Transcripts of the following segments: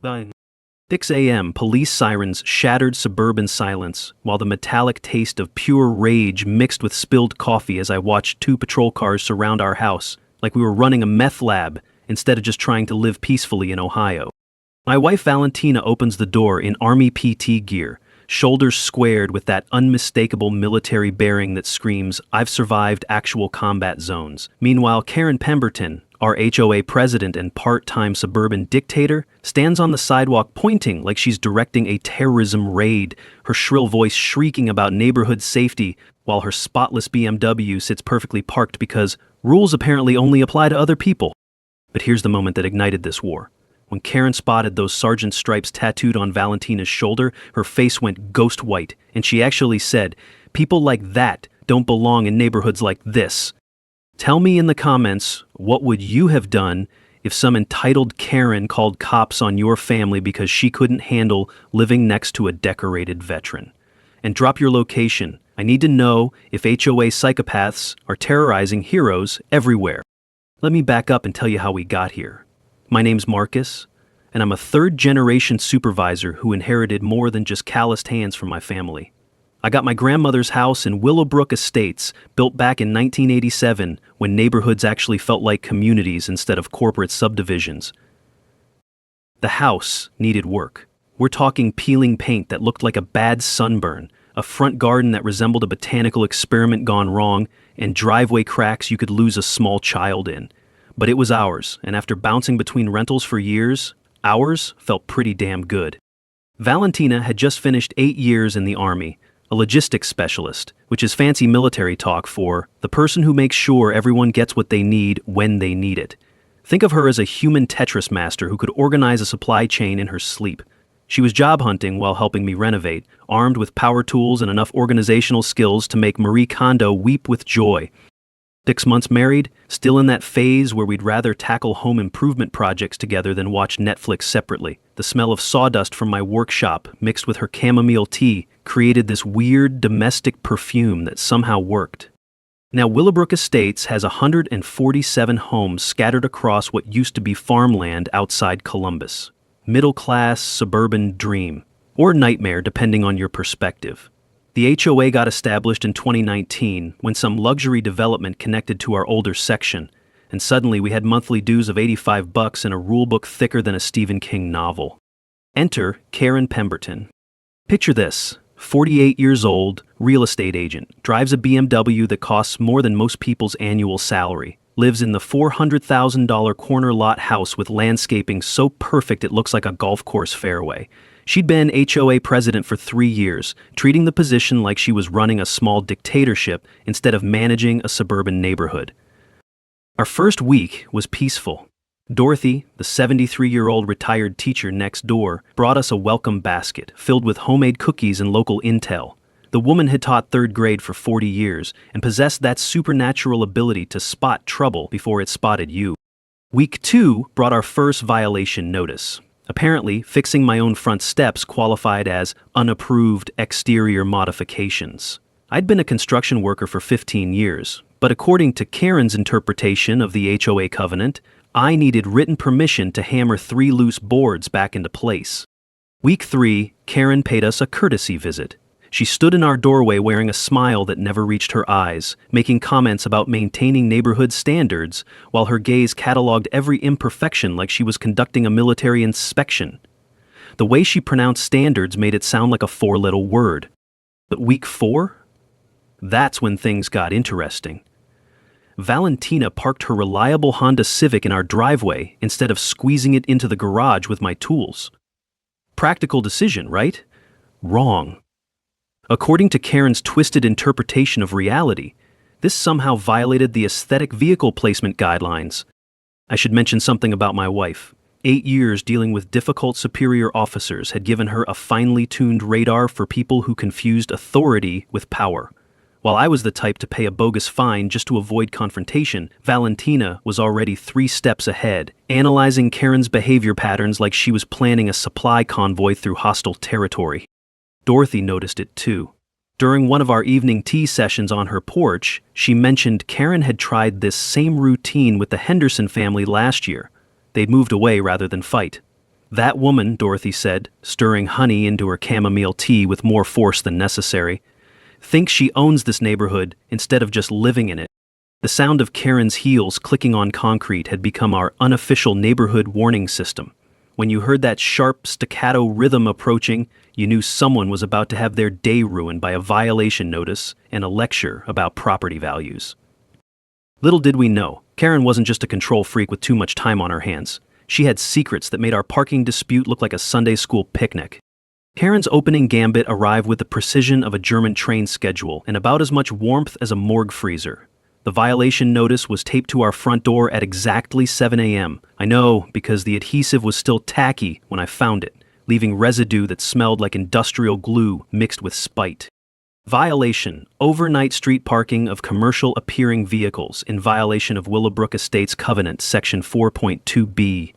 6 a.m., police sirens shattered suburban silence, while the metallic taste of pure rage mixed with spilled coffee as I watched two patrol cars surround our house, like we were running a meth lab instead of just trying to live peacefully in Ohio. My wife Valentina opens the door in Army PT gear, shoulders squared with that unmistakable military bearing that screams, "I've survived actual combat zones." Meanwhile, Karen Pemberton, our HOA president and part-time suburban dictator, stands on the sidewalk pointing like she's directing a terrorism raid, her shrill voice shrieking about neighborhood safety, while her spotless BMW sits perfectly parked because rules apparently only apply to other people. But here's the moment that ignited this war. When Karen spotted those sergeant stripes tattooed on Valentina's shoulder, her face went ghost white, and she actually said, "People like that don't belong in neighborhoods like this." Tell me in the comments, what would you have done if some entitled Karen called cops on your family because she couldn't handle living next to a decorated veteran? And drop your location. I need to know if HOA psychopaths are terrorizing heroes everywhere. Let me back up and tell you how we got here. My name's Marcus, and I'm a third-generation supervisor who inherited more than just calloused hands from my family. I got my grandmother's house in Willowbrook Estates, built back in 1987, when neighborhoods actually felt like communities instead of corporate subdivisions. The house needed work. We're talking peeling paint that looked like a bad sunburn, a front garden that resembled a botanical experiment gone wrong, and driveway cracks you could lose a small child in. But it was ours, and after bouncing between rentals for years, ours felt pretty damn good. Valentina had just finished 8 years in the Army, a logistics specialist, which is fancy military talk for the person who makes sure everyone gets what they need when they need it. Think of her as a human Tetris master who could organize a supply chain in her sleep. She was job hunting while helping me renovate, armed with power tools and enough organizational skills to make Marie Kondo weep with joy. 6 months married, still in that phase where we'd rather tackle home improvement projects together than watch Netflix separately. The smell of sawdust from my workshop, mixed with her chamomile tea, created this weird domestic perfume that somehow worked. Now, Willowbrook Estates has 147 homes scattered across what used to be farmland outside Columbus. Middle-class suburban dream, or nightmare depending on your perspective. The HOA got established in 2019 when some luxury development connected to our older section, and suddenly we had monthly dues of $85 and a rulebook thicker than a Stephen King novel. Enter Karen Pemberton. Picture this, 48 years old, real estate agent, drives a BMW that costs more than most people's annual salary, lives in the $400,000 corner lot house with landscaping so perfect it looks like a golf course fairway. She'd been HOA president for 3 years, treating the position like she was running a small dictatorship instead of managing a suburban neighborhood. Our first week was peaceful. Dorothy, the 73-year-old retired teacher next door, brought us a welcome basket filled with homemade cookies and local intel. The woman had taught 3rd grade for 40 years and possessed that supernatural ability to spot trouble before it spotted you. Week 2 brought our first violation notice. Apparently, fixing my own front steps qualified as unapproved exterior modifications. I'd been a construction worker for 15 years, but according to Karen's interpretation of the HOA covenant, I needed written permission to hammer 3 loose boards back into place. Week 3, Karen paid us a courtesy visit. She stood in our doorway wearing a smile that never reached her eyes, making comments about maintaining neighborhood standards, while her gaze cataloged every imperfection like she was conducting a military inspection. The way she pronounced standards made it sound like a 4-letter word. But week 4? That's when things got interesting. Valentina parked her reliable Honda Civic in our driveway instead of squeezing it into the garage with my tools. Practical decision, right? Wrong. According to Karen's twisted interpretation of reality, this somehow violated the aesthetic vehicle placement guidelines. I should mention something about my wife. 8 years dealing with difficult superior officers had given her a finely tuned radar for people who confused authority with power. While I was the type to pay a bogus fine just to avoid confrontation, Valentina was already 3 steps ahead, analyzing Karen's behavior patterns like she was planning a supply convoy through hostile territory. Dorothy noticed it too. During one of our evening tea sessions on her porch, she mentioned Karen had tried this same routine with the Henderson family last year. They'd moved away rather than fight. That woman, Dorothy said, stirring honey into her chamomile tea with more force than necessary, thinks she owns this neighborhood instead of just living in it. The sound of Karen's heels clicking on concrete had become our unofficial neighborhood warning system. When you heard that sharp staccato rhythm approaching, you knew someone was about to have their day ruined by a violation notice and a lecture about property values. Little did we know, Karen wasn't just a control freak with too much time on her hands. She had secrets that made our parking dispute look like a Sunday school picnic. Karen's opening gambit arrived with the precision of a German train schedule and about as much warmth as a morgue freezer. The violation notice was taped to our front door at exactly 7 a.m. I know, because the adhesive was still tacky when I found it, leaving residue that smelled like industrial glue mixed with spite. Violation: overnight street parking of commercial appearing vehicles in violation of Willowbrook Estates Covenant, Section 4.2b.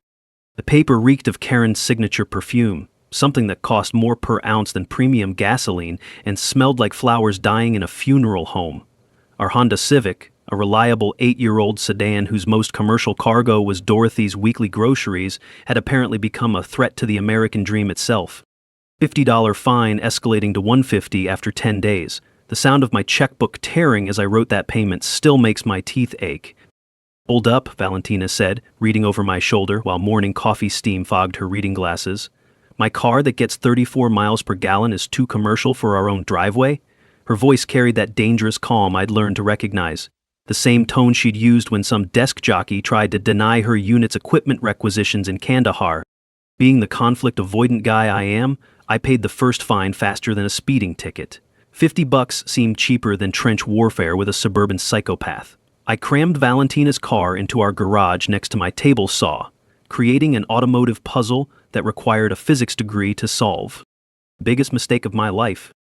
The paper reeked of Karen's signature perfume, something that cost more per ounce than premium gasoline and smelled like flowers dying in a funeral home. Our Honda Civic, a reliable 8-year-old sedan whose most commercial cargo was Dorothy's weekly groceries, had apparently become a threat to the American dream itself. $50 fine escalating to $150 after 10 days. The sound of my checkbook tearing as I wrote that payment still makes my teeth ache. "Hold up," Valentina said, reading over my shoulder while morning coffee steam fogged her reading glasses. "My car that gets 34 miles per gallon is too commercial for our own driveway?" Her voice carried that dangerous calm I'd learned to recognize, the same tone she'd used when some desk jockey tried to deny her unit's equipment requisitions in Kandahar. Being the conflict-avoidant guy I am, I paid the first fine faster than a speeding ticket. $50 seemed cheaper than trench warfare with a suburban psychopath. I crammed Valentina's car into our garage next to my table saw, creating an automotive puzzle that required a physics degree to solve. Biggest mistake of my life.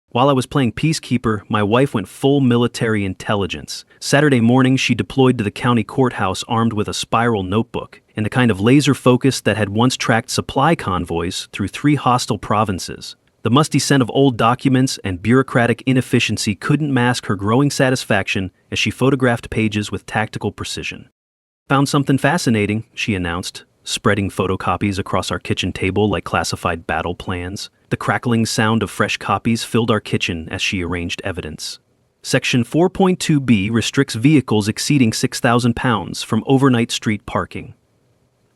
While I was playing peacekeeper, my wife went full military intelligence. Saturday morning, she deployed to the county courthouse armed with a spiral notebook and the kind of laser focus that had once tracked supply convoys through 3 hostile provinces. The musty scent of old documents and bureaucratic inefficiency couldn't mask her growing satisfaction as she photographed pages with tactical precision. "Found something fascinating," she announced, spreading photocopies across our kitchen table like classified battle plans. The crackling sound of fresh copies filled our kitchen as she arranged evidence. Section 4.2b restricts vehicles exceeding 6,000 pounds from overnight street parking.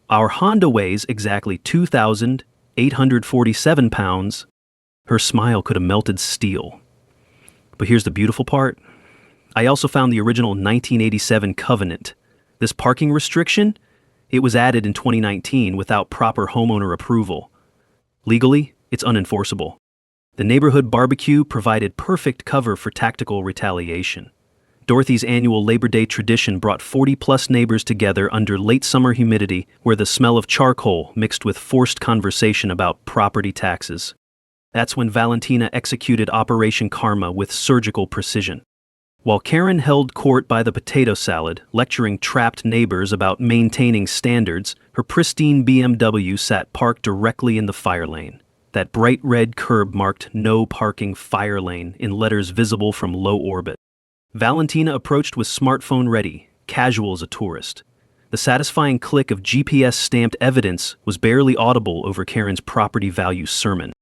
Our Honda weighs exactly 2,847 pounds. Her smile could have melted steel. But here's the beautiful part. I also found the original 1987 covenant. This parking restriction? It was added in 2019 without proper homeowner approval. Legally, it's unenforceable. The neighborhood barbecue provided perfect cover for tactical retaliation. Dorothy's annual Labor Day tradition brought 40-plus neighbors together under late summer humidity where the smell of charcoal mixed with forced conversation about property taxes. That's when Valentina executed Operation Karma with surgical precision. While Karen held court by the potato salad, lecturing trapped neighbors about maintaining standards, her pristine BMW sat parked directly in the fire lane. That bright red curb marked "No Parking Fire Lane" in letters visible from low orbit. Valentina approached with smartphone ready, casual as a tourist. The satisfying click of GPS-stamped evidence was barely audible over Karen's property value sermon.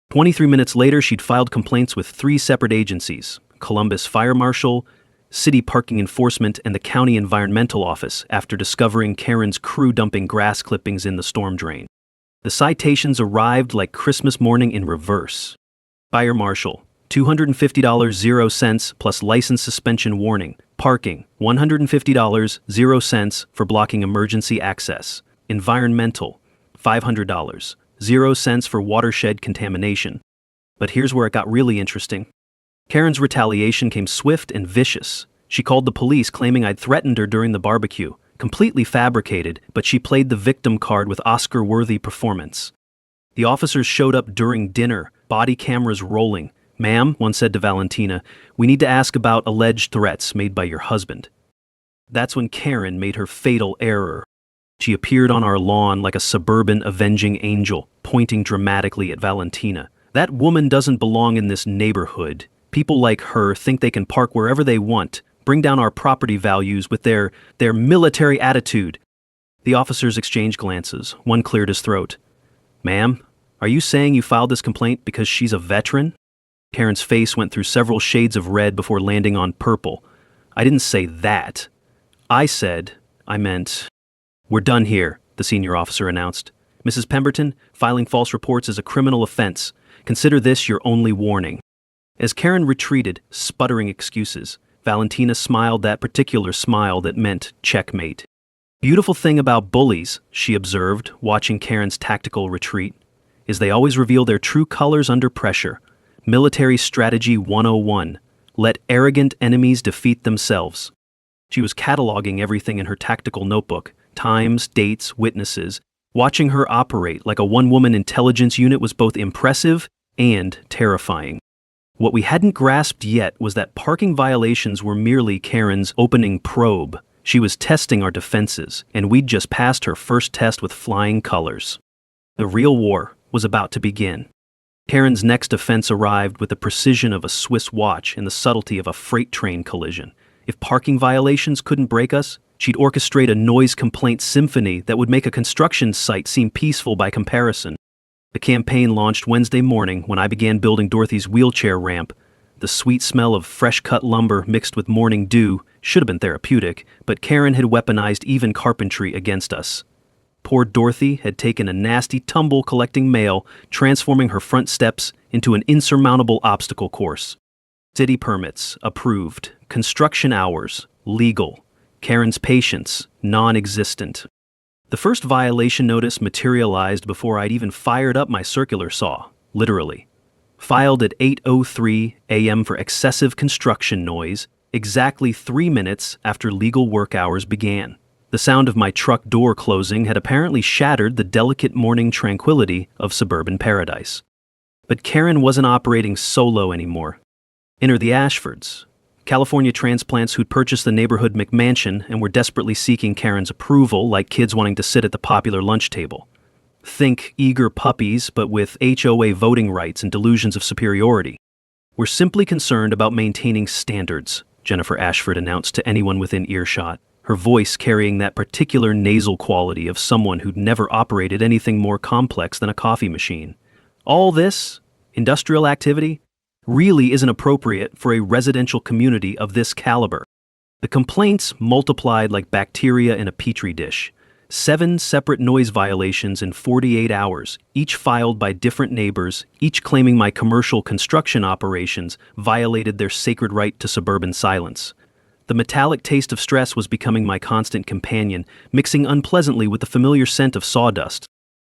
23 minutes later, she'd filed complaints with 3 separate agencies: Columbus Fire Marshal, City Parking Enforcement, and the County Environmental Office after discovering Karen's crew dumping grass clippings in the storm drain. The citations arrived like Christmas morning in reverse. Fire Marshal, $250 0 cents plus license suspension warning. Parking, $150 0 cents for blocking emergency access. Environmental, $500 0 cents for watershed contamination. But here's where it got really interesting. Karen's retaliation came swift and vicious. She called the police claiming I'd threatened her during the barbecue. Completely fabricated, but she played the victim card with Oscar-worthy performance. The officers showed up during dinner, body cameras rolling. "Ma'am," one said to Valentina, "we need to ask about alleged threats made by your husband." That's when Karen made her fatal error. She appeared on our lawn like a suburban avenging angel, pointing dramatically at Valentina. "That woman doesn't belong in this neighborhood. People like her think they can park wherever they want, bring down our property values with their military attitude." The officers exchanged glances. One cleared his throat. Ma'am, are you saying you filed this complaint because she's a veteran? Karen's face went through several shades of red before landing on purple. I didn't say that. I meant, we're done here, the senior officer announced. Mrs. Pemberton, filing false reports is a criminal offense. Consider this your only warning. As Karen retreated, sputtering excuses, Valentina smiled that particular smile that meant checkmate. Beautiful thing about bullies, she observed, watching Karen's tactical retreat, is they always reveal their true colors under pressure. Military Strategy 101. Let arrogant enemies defeat themselves. She was cataloging everything in her tactical notebook, times, dates, witnesses. Watching her operate like a one-woman intelligence unit was both impressive and terrifying. What we hadn't grasped yet was that parking violations were merely Karen's opening probe. She was testing our defenses, and we'd just passed her first test with flying colors. The real war was about to begin. Karen's next offense arrived with the precision of a Swiss watch and the subtlety of a freight train collision. If parking violations couldn't break us, she'd orchestrate a noise complaint symphony that would make a construction site seem peaceful by comparison. The campaign launched Wednesday morning when I began building Dorothy's wheelchair ramp. The sweet smell of fresh-cut lumber mixed with morning dew should have been therapeutic, but Karen had weaponized even carpentry against us. Poor Dorothy had taken a nasty tumble collecting mail, transforming her front steps into an insurmountable obstacle course. City permits, approved. Construction hours, legal. Karen's patience, non-existent. The first violation notice materialized before I'd even fired up my circular saw, literally. Filed at 8:03 a.m. for excessive construction noise, exactly 3 minutes after legal work hours began. The sound of my truck door closing had apparently shattered the delicate morning tranquility of suburban paradise. But Karen wasn't operating solo anymore. Enter the Ashfords, California transplants who'd purchased the neighborhood McMansion and were desperately seeking Karen's approval, like kids wanting to sit at the popular lunch table. Think eager puppies, but with HOA voting rights and delusions of superiority. We're simply concerned about maintaining standards, Jennifer Ashford announced to anyone within earshot, her voice carrying that particular nasal quality of someone who'd never operated anything more complex than a coffee machine. All this, industrial activity, really isn't appropriate for a residential community of this caliber. The complaints multiplied like bacteria in a petri dish. 7 separate noise violations in 48 hours, each filed by different neighbors, each claiming my commercial construction operations violated their sacred right to suburban silence. The metallic taste of stress was becoming my constant companion, mixing unpleasantly with the familiar scent of sawdust.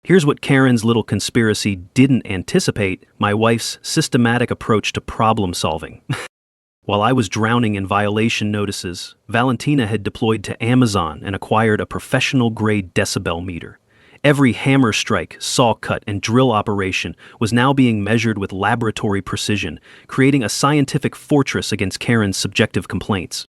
Here's what Karen's little conspiracy didn't anticipate: my wife's systematic approach to problem solving. While I was drowning in violation notices, Valentina had deployed to Amazon and acquired a professional-grade decibel meter. Every hammer strike, saw cut, and drill operation was now being measured with laboratory precision, creating a scientific fortress against Karen's subjective complaints.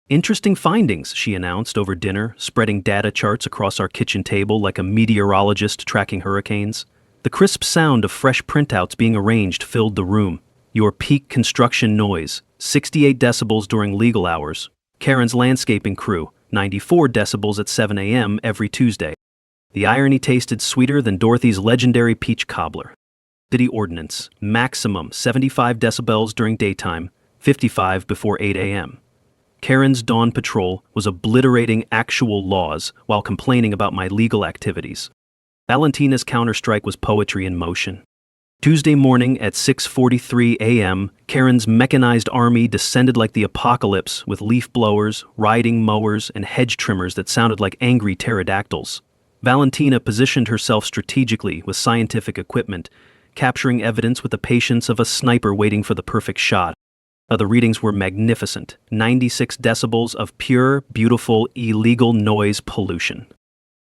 Interesting findings, she announced over dinner, spreading data charts across our kitchen table like a meteorologist tracking hurricanes. The crisp sound of fresh printouts being arranged filled the room. Your peak construction noise, 68 decibels during legal hours. Karen's landscaping crew, 94 decibels at 7 a.m. every Tuesday. The irony tasted sweeter than Dorothy's legendary peach cobbler. City ordinance, maximum 75 decibels during daytime, 55 before 8 a.m. Karen's dawn patrol was obliterating actual laws while complaining about my legal activities. Valentina's counterstrike was poetry in motion. Tuesday morning at 6:43 a.m., Karen's mechanized army descended like the apocalypse with leaf blowers, riding mowers, and hedge trimmers that sounded like angry pterodactyls. Valentina positioned herself strategically with scientific equipment, capturing evidence with the patience of a sniper waiting for the perfect shot. The readings were magnificent, 96 decibels of pure, beautiful, illegal noise pollution.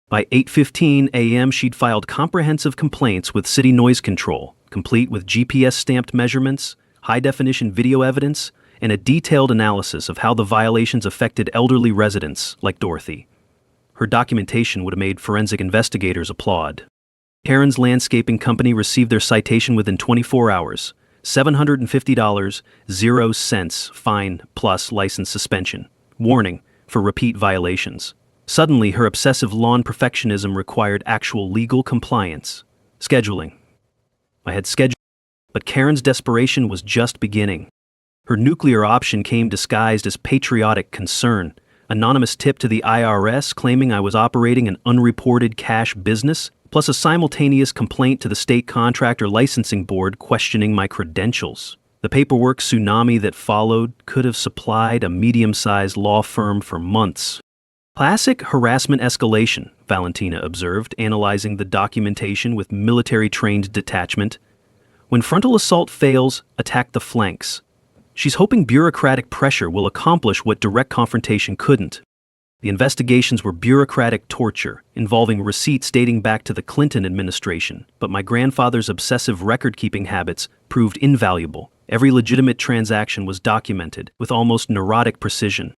By 8:15 a.m., she'd filed comprehensive complaints with city noise control, complete with GPS-stamped measurements, high-definition video evidence, and a detailed analysis of how the violations affected elderly residents like Dorothy. Her documentation would have made forensic investigators applaud. Karen's landscaping company received their citation within 24 hours. $750, 0 cents fine plus license suspension. Warning for repeat violations. Suddenly, her obsessive lawn perfectionism required actual legal compliance. Scheduling. I had scheduled, but Karen's desperation was just beginning. Her nuclear option came disguised as patriotic concern. Anonymous tip to the IRS claiming I was operating an unreported cash business, plus a simultaneous complaint to the state contractor licensing board questioning my credentials. The paperwork tsunami that followed could have supplied a medium-sized law firm for months. Classic harassment escalation, Valentina observed, analyzing the documentation with military-trained detachment. When frontal assault fails, attack the flanks. She's hoping bureaucratic pressure will accomplish what direct confrontation couldn't. The investigations were bureaucratic torture, involving receipts dating back to the Clinton administration, but my grandfather's obsessive record-keeping habits proved invaluable. Every legitimate transaction was documented with almost neurotic precision.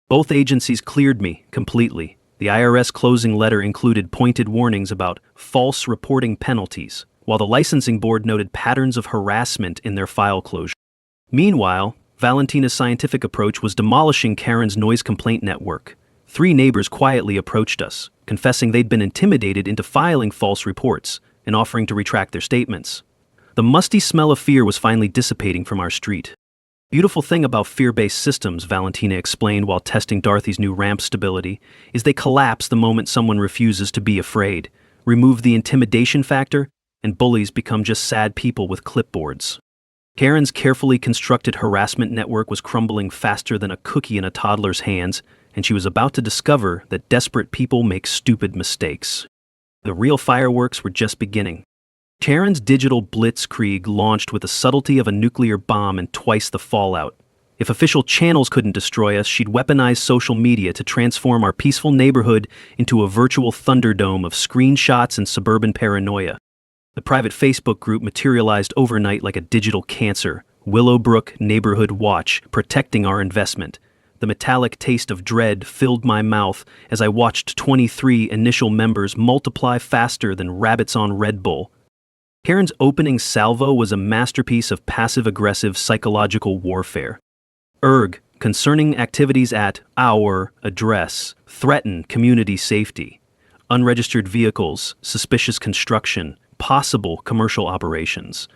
Both agencies cleared me completely. The IRS closing letter included pointed warnings about false reporting penalties, while the licensing board noted patterns of harassment in their file closure. Meanwhile, Valentina's scientific approach was demolishing Karen's noise complaint network. 3 neighbors quietly approached us, confessing they'd been intimidated into filing false reports and offering to retract their statements. The musty smell of fear was finally dissipating from our street. Beautiful thing about fear-based systems, Valentina explained while testing Dorothy's new ramp stability, is they collapse the moment someone refuses to be afraid. Remove the intimidation factor, and bullies become just sad people with clipboards. Karen's carefully constructed harassment network was crumbling faster than a cookie in a toddler's hands, and she was about to discover that desperate people make stupid mistakes. The real fireworks were just beginning. Karen's digital blitzkrieg launched with the subtlety of a nuclear bomb and twice the fallout. If official channels couldn't destroy us, she'd weaponize social media to transform our peaceful neighborhood into a virtual thunderdome of screenshots and suburban paranoia. The private Facebook group materialized overnight like a digital cancer, Willowbrook Neighborhood Watch, protecting our investment. The metallic taste of dread filled my mouth as I watched 23 initial members multiply faster than rabbits on Red Bull. Karen's opening salvo was a masterpiece of passive-aggressive psychological warfare. Concerning activities at our address, threaten community safety. Unregistered vehicles, suspicious construction, possible commercial operations.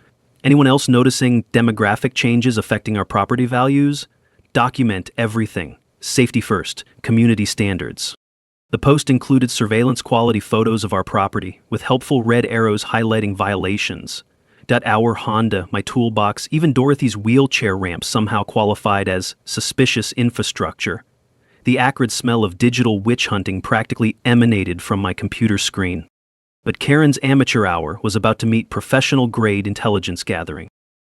Anyone else noticing demographic changes affecting our property values? Document everything. Safety first, community standards. The post included surveillance-quality photos of our property, with helpful red arrows highlighting violations. Our Honda, my toolbox, even Dorothy's wheelchair ramp somehow qualified as suspicious infrastructure. The acrid smell of digital witch hunting practically emanated from my computer screen. But Karen's amateur hour was about to meet professional-grade intelligence gathering.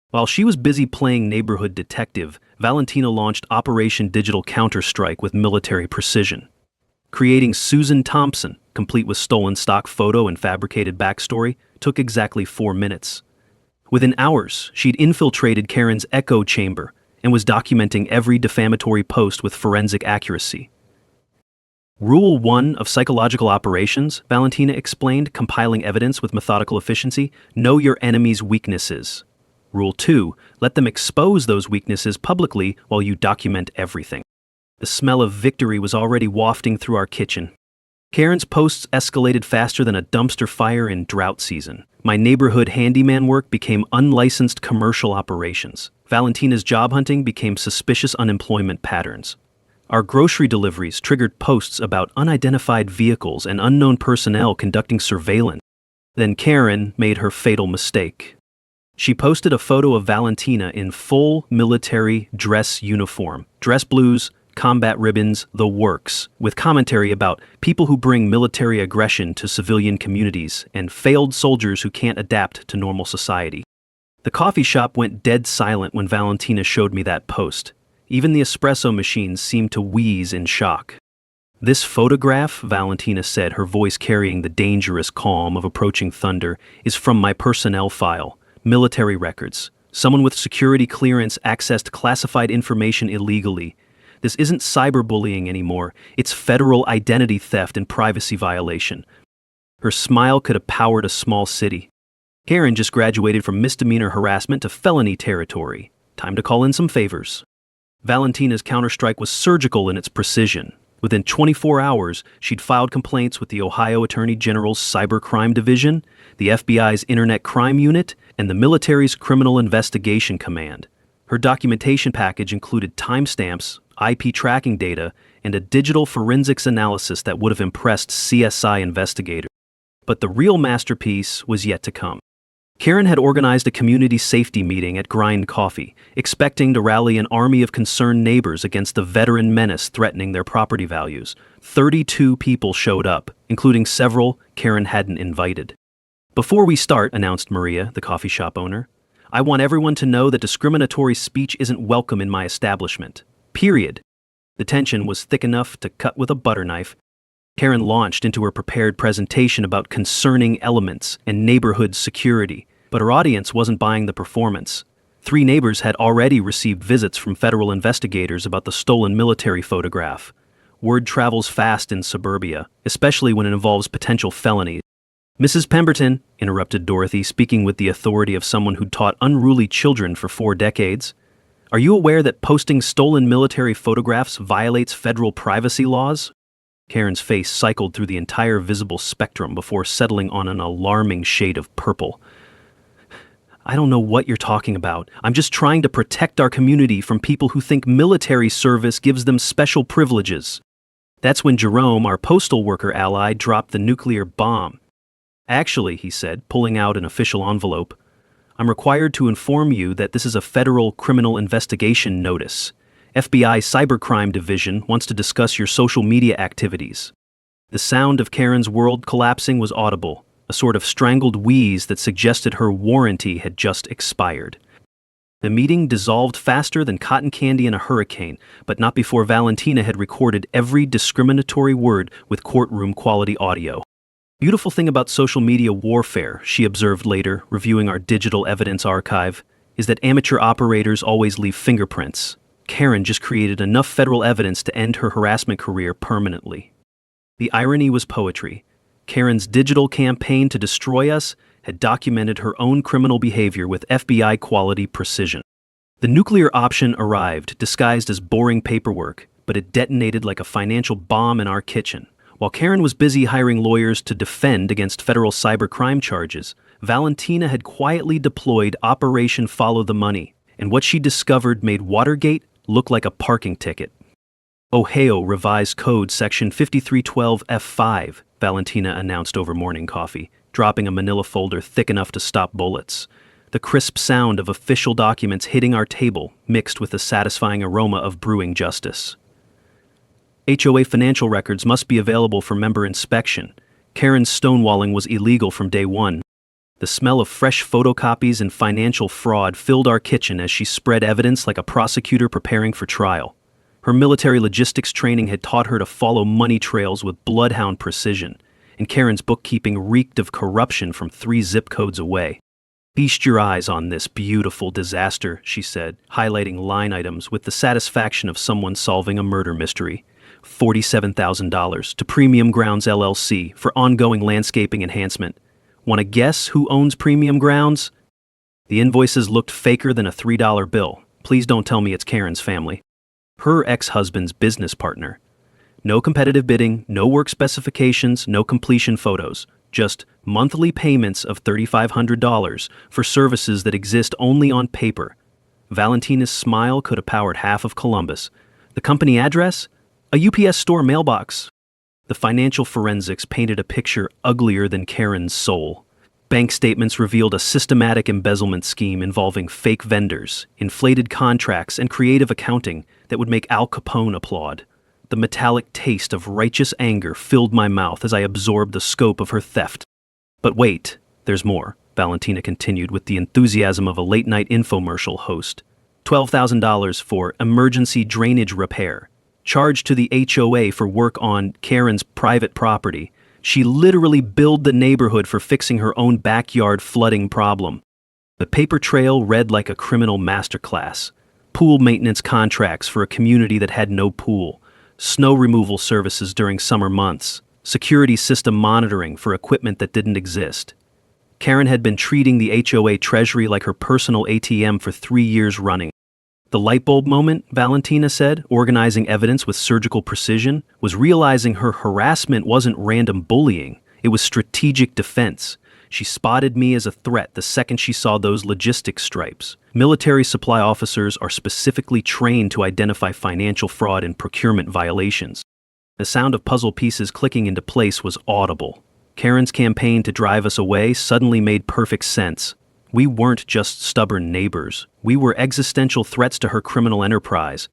While she was busy playing neighborhood detective, Valentina launched Operation Digital Counter-Strike with military precision. Creating Susan Thompson, complete with stolen stock photo and fabricated backstory, took exactly 4 minutes. Within hours, she'd infiltrated Karen's echo chamber and was documenting every defamatory post with forensic accuracy. Rule 1 of psychological operations, Valentina explained, compiling evidence with methodical efficiency: know your enemy's weaknesses. Rule 2, let them expose those weaknesses publicly while you document everything. The smell of victory was already wafting through our kitchen. Karen's posts escalated faster than a dumpster fire in drought season. My neighborhood handyman work became unlicensed commercial operations. Valentina's job hunting became suspicious unemployment patterns. Our grocery deliveries triggered posts about unidentified vehicles and unknown personnel conducting surveillance. Then Karen made her fatal mistake. She posted a photo of Valentina in full military dress uniform, dress blues, combat ribbons, the works, with commentary about people who bring military aggression to civilian communities and failed soldiers who can't adapt to normal society. The coffee shop went dead silent when Valentina showed me that post. Even the espresso machines seemed to wheeze in shock. This photograph, Valentina said, her voice carrying the dangerous calm of approaching thunder, is from my personnel file, military records. Someone with security clearance accessed classified information illegally. This isn't cyberbullying anymore, it's federal identity theft and privacy violation. Her smile could have powered a small city. Karen just graduated from misdemeanor harassment to felony territory. Time to call in some favors. Valentina's counterstrike was surgical in its precision. Within 24 hours, she'd filed complaints with the Ohio Attorney General's Cybercrime Division, the FBI's Internet Crime Unit, and the military's Criminal Investigation Command. Her documentation package included timestamps, IP tracking data, and a digital forensics analysis that would have impressed CSI investigators. But the real masterpiece was yet to come. Karen had organized a community safety meeting at Grind Coffee, expecting to rally an army of concerned neighbors against the veteran menace threatening their property values. 32 people showed up, including several Karen hadn't invited. "Before we start," announced Maria, the coffee shop owner, "I want everyone to know that discriminatory speech isn't welcome in my establishment. Period." The tension was thick enough to cut with a butter knife. Karen launched into her prepared presentation about concerning elements and neighborhood security, but her audience wasn't buying the performance. 3 neighbors had already received visits from federal investigators about the stolen military photograph. Word travels fast in suburbia, especially when it involves potential felonies. "Mrs. Pemberton," interrupted Dorothy, speaking with the authority of someone who'd taught unruly children for 4 decades, "are you aware that posting stolen military photographs violates federal privacy laws?" Karen's face cycled through the entire visible spectrum before settling on an alarming shade of purple. "I don't know what you're talking about. I'm just trying to protect our community from people who think military service gives them special privileges." That's when Jerome, our postal worker ally, dropped the nuclear bomb. "Actually," he said, pulling out an official envelope, "I'm required to inform you that this is a federal criminal investigation notice. FBI Cybercrime Division wants to discuss your social media activities." The sound of Karen's world collapsing was audible, a sort of strangled wheeze that suggested her warranty had just expired. The meeting dissolved faster than cotton candy in a hurricane, but not before Valentina had recorded every discriminatory word with courtroom-quality audio. "Beautiful thing about social media warfare," she observed later, reviewing our digital evidence archive, "is that amateur operators always leave fingerprints. Karen just created enough federal evidence to end her harassment career permanently." The irony was poetry. Karen's digital campaign to destroy us had documented her own criminal behavior with FBI-quality precision. The nuclear option arrived, disguised as boring paperwork, but it detonated like a financial bomb in our kitchen. While Karen was busy hiring lawyers to defend against federal cybercrime charges, Valentina had quietly deployed Operation Follow the Money, and what she discovered made Watergate look like a parking ticket. "Ohio Revised Code Section 5312 F5, Valentina announced over morning coffee, dropping a manila folder thick enough to stop bullets. The crisp sound of official documents hitting our table mixed with the satisfying aroma of brewing justice. HOA financial records must be available for member inspection. Karen's stonewalling was illegal from day one. The smell of fresh photocopies and financial fraud filled our kitchen as she spread evidence like a prosecutor preparing for trial. Her military logistics training had taught her to follow money trails with bloodhound precision, and Karen's bookkeeping reeked of corruption from 3 zip codes away. "Feast your eyes on this beautiful disaster," she said, highlighting line items with the satisfaction of someone solving a murder mystery. $47,000 to Premium Grounds LLC for ongoing landscaping enhancement. Want to guess who owns Premium Grounds? The invoices looked faker than a $3 bill. Please don't tell me it's Karen's family. Her ex-husband's business partner. No competitive bidding, no work specifications, no completion photos. Just monthly payments of $3,500 for services that exist only on paper. Valentina's smile could have powered half of Columbus. The company address? A UPS store mailbox. The financial forensics painted a picture uglier than Karen's soul. Bank statements revealed a systematic embezzlement scheme involving fake vendors, inflated contracts, and creative accounting that would make Al Capone applaud. The metallic taste of righteous anger filled my mouth as I absorbed the scope of her theft. But wait, there's more, Valentina continued with the enthusiasm of a late-night infomercial host. $12,000 for emergency drainage repair. Charged to the HOA for work on Karen's private property. She literally billed the neighborhood for fixing her own backyard flooding problem. The paper trail read like a criminal masterclass. Pool maintenance contracts for a community that had no pool. Snow removal services during summer months. Security system monitoring for equipment that didn't exist. Karen had been treating the HOA treasury like her personal ATM for 3 years running. The light bulb moment, Valentina said, organizing evidence with surgical precision, was realizing her harassment wasn't random bullying, it was strategic defense. She spotted me as a threat the second she saw those logistics stripes. Military supply officers are specifically trained to identify financial fraud and procurement violations. The sound of puzzle pieces clicking into place was audible. Karen's campaign to drive us away suddenly made perfect sense. We weren't just stubborn neighbors. We were existential threats to her criminal enterprise.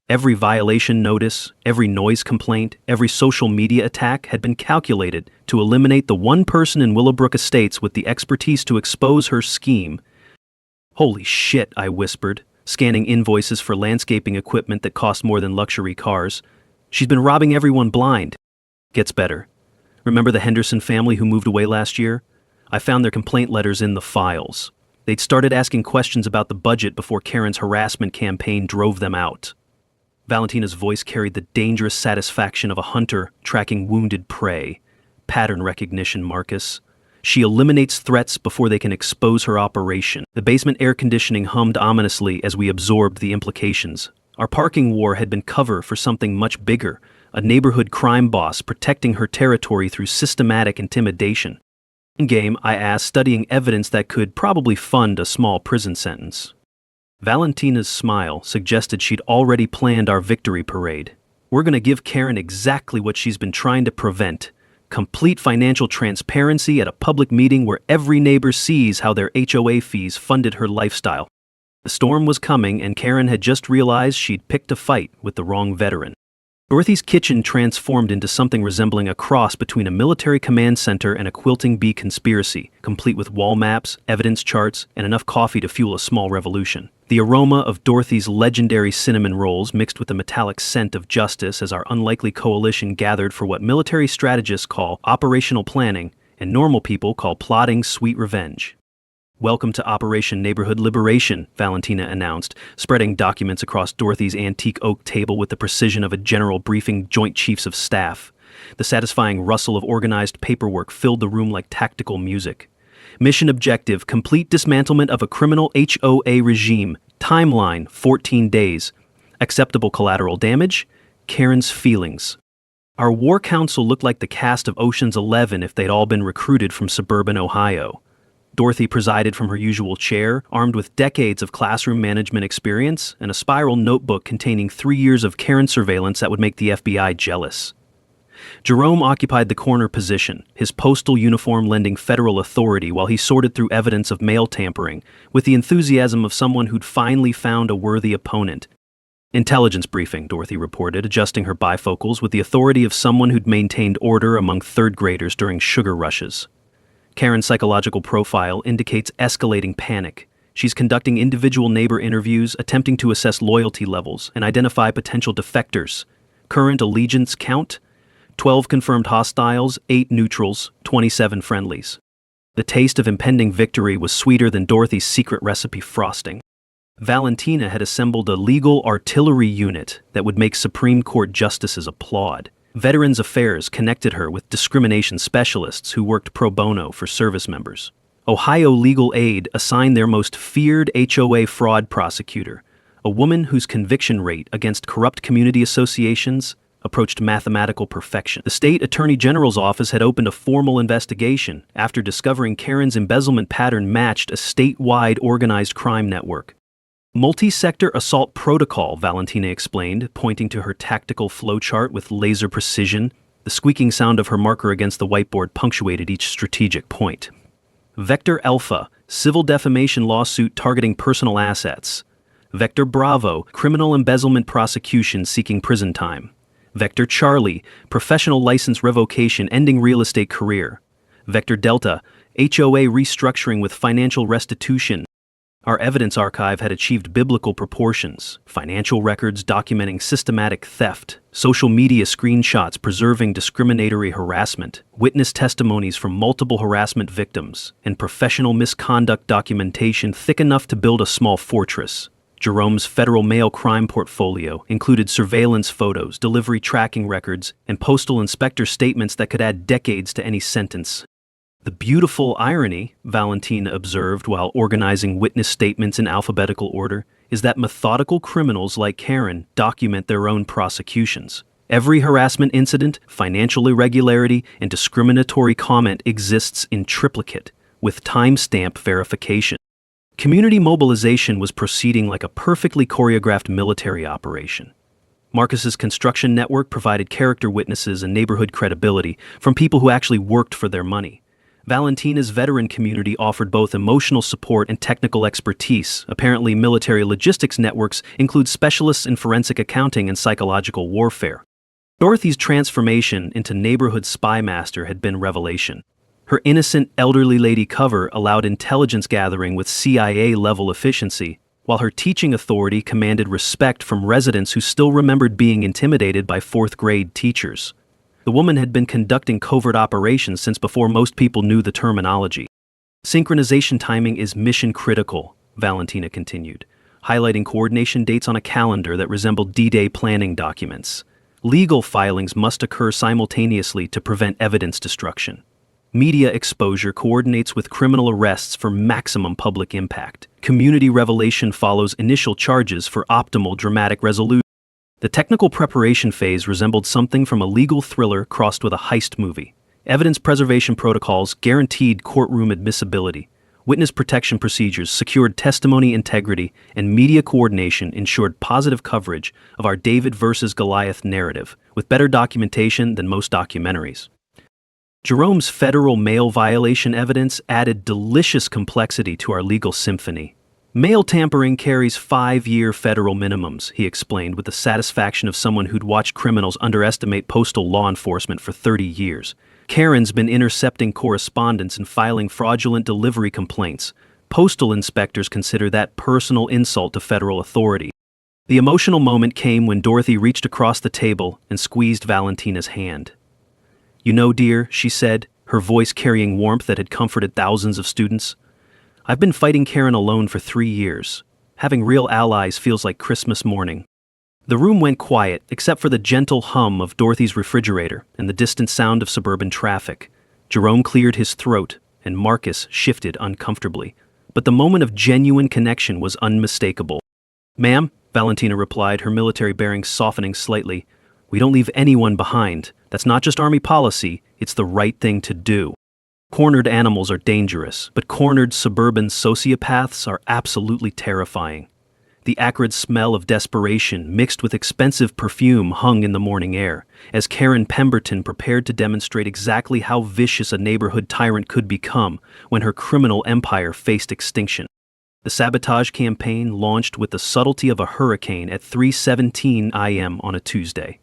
Every violation notice, every noise complaint, every social media attack had been calculated to eliminate the one person in Willowbrook Estates with the expertise to expose her scheme. "Holy shit," I whispered, scanning invoices for landscaping equipment that cost more than luxury cars. "She's been robbing everyone blind." Gets better. Remember the Henderson family who moved away last year? I found their complaint letters in the files. They'd started asking questions about the budget before Karen's harassment campaign drove them out. Valentina's voice carried the dangerous satisfaction of a hunter tracking wounded prey. Pattern recognition, Marcus. She eliminates threats before they can expose her operation. The basement air conditioning hummed ominously as we absorbed the implications. Our parking war had been cover for something much bigger, a neighborhood crime boss protecting her territory through systematic intimidation. In-game, I asked, studying evidence that could probably fund a small prison sentence. Valentina's smile suggested she'd already planned our victory parade. We're going to give Karen exactly what she's been trying to prevent: complete financial transparency at a public meeting where every neighbor sees how their HOA fees funded her lifestyle. The storm was coming, and Karen had just realized she'd picked a fight with the wrong veteran. Dorothy's kitchen transformed into something resembling a cross between a military command center and a quilting bee conspiracy, complete with wall maps, evidence charts, and enough coffee to fuel a small revolution. The aroma of Dorothy's legendary cinnamon rolls mixed with the metallic scent of justice as our unlikely coalition gathered for what military strategists call operational planning and normal people call plotting sweet revenge. "Welcome to Operation Neighborhood Liberation," Valentina announced, spreading documents across Dorothy's antique oak table with the precision of a general briefing Joint Chiefs of Staff. The satisfying rustle of organized paperwork filled the room like tactical music. Mission objective: complete dismantlement of a criminal HOA regime. Timeline: 14 days. Acceptable collateral damage: Karen's feelings. Our war council looked like the cast of Ocean's 11 if they'd all been recruited from suburban Ohio. Dorothy presided from her usual chair, armed with decades of classroom management experience and a spiral notebook containing 3 years of Karen surveillance that would make the FBI jealous. Jerome occupied the corner position, his postal uniform lending federal authority while he sorted through evidence of mail tampering, with the enthusiasm of someone who'd finally found a worthy opponent. "Intelligence briefing," Dorothy reported, adjusting her bifocals with the authority of someone who'd maintained order among third graders during sugar rushes. Karen's psychological profile indicates escalating panic. She's conducting individual neighbor interviews, attempting to assess loyalty levels and identify potential defectors. Current allegiance count: 12 confirmed hostiles, 8 neutrals, 27 friendlies. The taste of impending victory was sweeter than Dorothy's secret recipe frosting. Valentina had assembled a legal artillery unit that would make Supreme Court justices applaud. Veterans Affairs connected her with discrimination specialists who worked pro bono for service members. Ohio Legal Aid assigned their most feared HOA fraud prosecutor, a woman whose conviction rate against corrupt community associations approached mathematical perfection. The state attorney general's office had opened a formal investigation after discovering Karen's embezzlement pattern matched a statewide organized crime network. "Multi-sector assault protocol," Valentina explained, pointing to her tactical flowchart with laser precision. The squeaking sound of her marker against the whiteboard punctuated each strategic point. "Vector Alpha, civil defamation lawsuit targeting personal assets. Vector Bravo, criminal embezzlement prosecution seeking prison time. Vector Charlie, professional license revocation ending real estate career. Vector Delta, HOA restructuring with financial restitution." Our evidence archive had achieved biblical proportions: financial records documenting systematic theft, social media screenshots preserving discriminatory harassment, witness testimonies from multiple harassment victims, and professional misconduct documentation thick enough to build a small fortress. Jerome's federal mail crime portfolio included surveillance photos, delivery tracking records, and postal inspector statements that could add decades to any sentence. "The beautiful irony," Valentina observed while organizing witness statements in alphabetical order, is that methodical criminals like Karen document their own prosecutions. Every harassment incident, financial irregularity, and discriminatory comment exists in triplicate, with timestamp verification. Community mobilization was proceeding like a perfectly choreographed military operation. Marcus's construction network provided character witnesses and neighborhood credibility from people who actually worked for their money. Valentina's veteran community offered both emotional support and technical expertise. Apparently, military logistics networks include specialists in forensic accounting and psychological warfare. Dorothy's transformation into neighborhood spy master had been revelation. Her innocent elderly lady cover allowed intelligence gathering with CIA-level efficiency, while her teaching authority commanded respect from residents who still remembered being intimidated by fourth-grade teachers. The woman had been conducting covert operations since before most people knew the terminology. Synchronization timing is mission-critical, Valentina continued, highlighting coordination dates on a calendar that resembled D-Day planning documents. Legal filings must occur simultaneously to prevent evidence destruction. Media exposure coordinates with criminal arrests for maximum public impact. Community revelation follows initial charges for optimal dramatic resolution. The technical preparation phase resembled something from a legal thriller crossed with a heist movie. Evidence preservation protocols guaranteed courtroom admissibility. Witness protection procedures secured testimony integrity, and media coordination ensured positive coverage of our David versus Goliath narrative, with better documentation than most documentaries. Jerome's federal mail violation evidence added delicious complexity to our legal symphony. Mail tampering carries 5-year federal minimums, he explained with the satisfaction of someone who'd watched criminals underestimate postal law enforcement for 30 years. Karen's been intercepting correspondence and filing fraudulent delivery complaints. Postal inspectors consider that personal insult to federal authority. The emotional moment came when Dorothy reached across the table and squeezed Valentina's hand. "You know, dear," she said, her voice carrying warmth that had comforted thousands of students, "I've been fighting Karen alone for 3 years. Having real allies feels like Christmas morning." The room went quiet, except for the gentle hum of Dorothy's refrigerator and the distant sound of suburban traffic. Jerome cleared his throat, and Marcus shifted uncomfortably. But the moment of genuine connection was unmistakable. "Ma'am," Valentina replied, her military bearings softening slightly, "we don't leave anyone behind. That's not just Army policy, it's the right thing to do. Cornered animals are dangerous, but cornered suburban sociopaths are absolutely terrifying." The acrid smell of desperation mixed with expensive perfume hung in the morning air, as Karen Pemberton prepared to demonstrate exactly how vicious a neighborhood tyrant could become when her criminal empire faced extinction. The sabotage campaign launched with the subtlety of a hurricane at 3:17 a.m. on a Tuesday.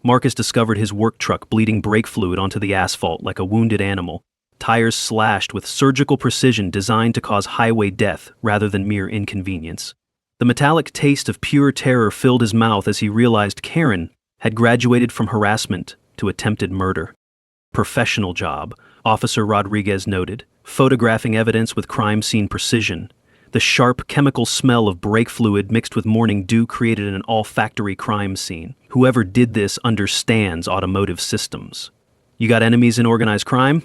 Marcus discovered his work truck bleeding brake fluid onto the asphalt like a wounded animal, tires slashed with surgical precision designed to cause highway death rather than mere inconvenience. The metallic taste of pure terror filled his mouth as he realized Karen had graduated from harassment to attempted murder. "Professional job," Officer Rodriguez noted, photographing evidence with crime scene precision. The sharp chemical smell of brake fluid mixed with morning dew created an olfactory crime scene. Whoever did this understands automotive systems. "You got enemies in organized crime?"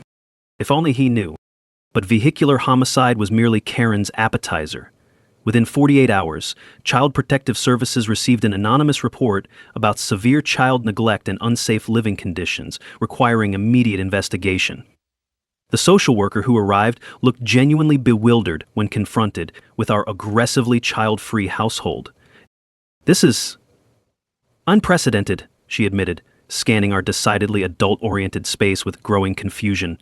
If only he knew. But vehicular homicide was merely Karen's appetizer. Within 48 hours, Child Protective Services received an anonymous report about severe child neglect and unsafe living conditions, requiring immediate investigation. The social worker who arrived looked genuinely bewildered when confronted with our aggressively child-free household. "This is unprecedented," she admitted, scanning our decidedly adult-oriented space with growing confusion.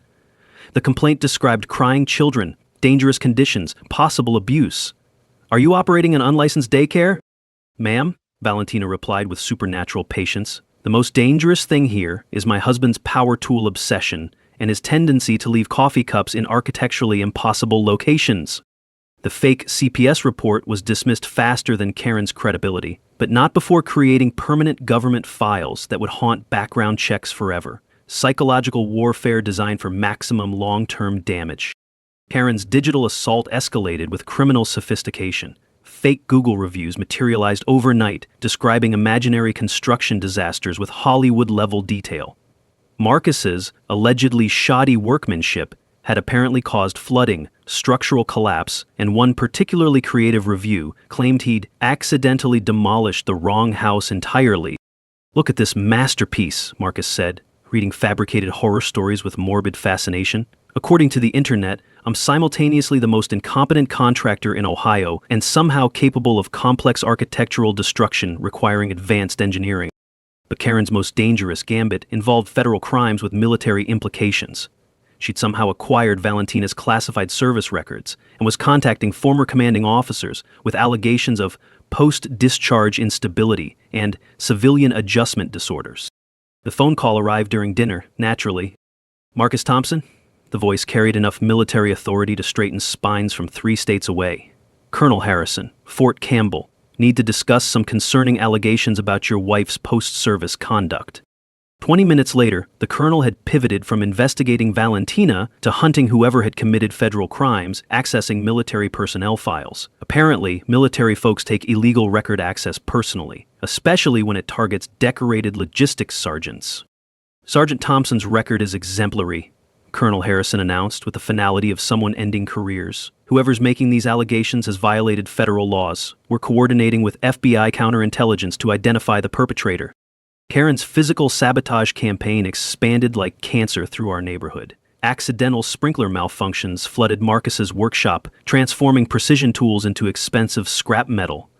The complaint described crying children, dangerous conditions, possible abuse. "Are you operating an unlicensed daycare?" "Ma'am," Valentina replied with supernatural patience, "the most dangerous thing here is my husband's power tool obsession and his tendency to leave coffee cups in architecturally impossible locations." The fake CPS report was dismissed faster than Karen's credibility, but not before creating permanent government files that would haunt background checks forever. Psychological warfare designed for maximum long-term damage. Karen's digital assault escalated with criminal sophistication. Fake Google reviews materialized overnight, describing imaginary construction disasters with Hollywood-level detail. Marcus's allegedly shoddy workmanship had apparently caused flooding, structural collapse, and one particularly creative review claimed he'd accidentally demolished the wrong house entirely. "Look at this masterpiece," Marcus said, reading fabricated horror stories with morbid fascination. "According to the internet, I'm simultaneously the most incompetent contractor in Ohio and somehow capable of complex architectural destruction requiring advanced engineering." But Karen's most dangerous gambit involved federal crimes with military implications. She'd somehow acquired Valentina's classified service records and was contacting former commanding officers with allegations of post-discharge instability and civilian adjustment disorders. The phone call arrived during dinner, naturally. "Marcus Thompson?" The voice carried enough military authority to straighten spines from 3 states away. "Colonel Harrison, Fort Campbell. Need to discuss some concerning allegations about your wife's post-service conduct." 20 minutes later, the colonel had pivoted from investigating Valentina to hunting whoever had committed federal crimes, accessing military personnel files. Apparently, military folks take illegal record access personally, especially when it targets decorated logistics sergeants. "Sergeant Thompson's record is exemplary," Colonel Harrison announced with the finality of someone ending careers. "Whoever's making these allegations has violated federal laws. We're coordinating with FBI counterintelligence to identify the perpetrator." Karen's physical sabotage campaign expanded like cancer through our neighborhood. Accidental sprinkler malfunctions flooded Marcus's workshop, transforming precision tools into expensive scrap metal.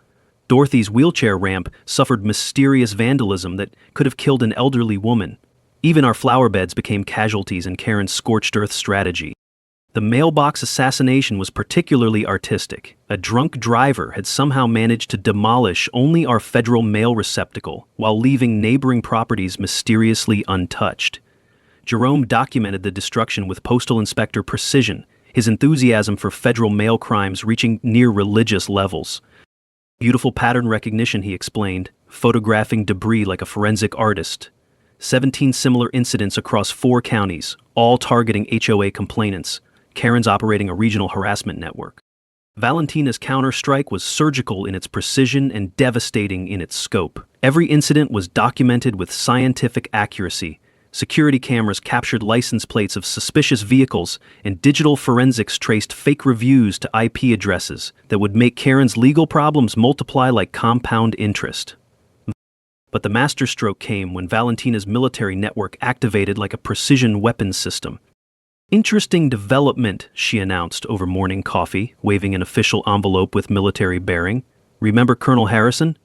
Dorothy's wheelchair ramp suffered mysterious vandalism that could have killed an elderly woman. Even our flower beds became casualties in Karen's scorched earth strategy. The mailbox assassination was particularly artistic. A drunk driver had somehow managed to demolish only our federal mail receptacle while leaving neighboring properties mysteriously untouched. Jerome documented the destruction with postal inspector precision, his enthusiasm for federal mail crimes reaching near religious levels. "Beautiful pattern recognition," he explained, photographing debris like a forensic artist. 17 similar incidents across 4 counties, all targeting HOA complainants. Karen's operating a regional harassment network. Valentina's counterstrike was surgical in its precision and devastating in its scope. Every incident was documented with scientific accuracy. Security cameras captured license plates of suspicious vehicles, and digital forensics traced fake reviews to IP addresses that would make Karen's legal problems multiply like compound interest. But the masterstroke came when Valentina's military network activated like a precision weapons system. "Interesting development," she announced over morning coffee, waving an official envelope with military bearing. "Remember Colonel Harrison?